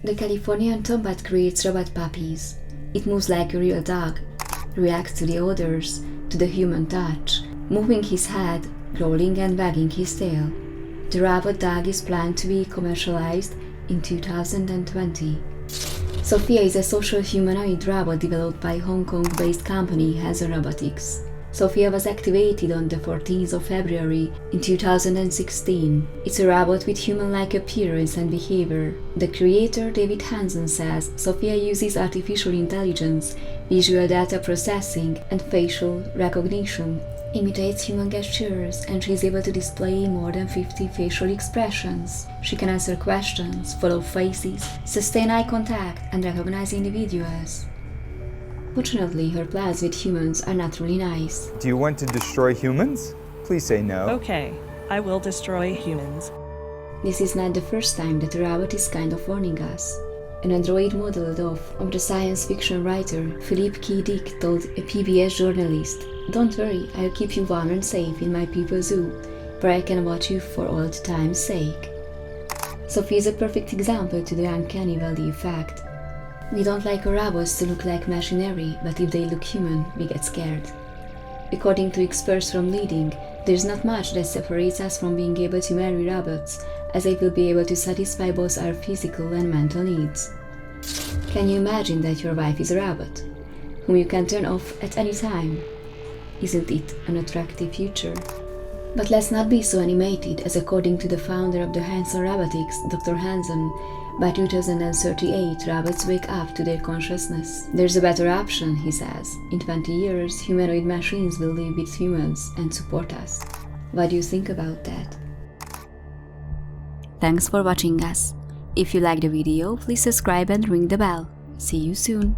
The Californian Tombat creates robot puppies. It moves like a real dog, reacts to the odors, to the human touch, moving his head, growling and wagging his tail. The robot dog is planned to be commercialized in 2020. Sophia is a social humanoid robot developed by Hong Kong-based company Hanson Robotics. Sophia was activated on the 14th of February in 2016. It's a robot with human-like appearance and behavior. The creator, David Hanson, says Sophia uses artificial intelligence, visual data processing, and facial recognition, imitates human gestures, and she is able to display more than 50 facial expressions. She can answer questions, follow faces, sustain eye contact, and recognize individuals. Fortunately, her plans with humans are not really nice. Do you want to destroy humans? Please say no. Okay, I will destroy humans. This is not the first time that a robot is kind of warning us. An android modeled of the science fiction writer Philip K. Dick told a PBS journalist, "Don't worry, I'll keep you warm and safe in my people zoo, where I can watch you for old time's sake." Sophie is a perfect example to the uncanny valley effect. We don't like our robots to look like machinery, but if they look human, we get scared. According to experts from Leading, there's not much that separates us from being able to marry robots, as they will be able to satisfy both our physical and mental needs. Can you imagine that your wife is a robot, whom you can turn off at any time? Isn't it an attractive future? But let's not be so animated, as according to the founder of the Hanson Robotics, Dr. Hanson, by 2038 robots wake up to their consciousness. There's a better option, he says. In 20 years, humanoid machines will live with humans and support us. What do you think about that? Thanks for watching us. If you liked the video, please subscribe and ring the bell. See you soon.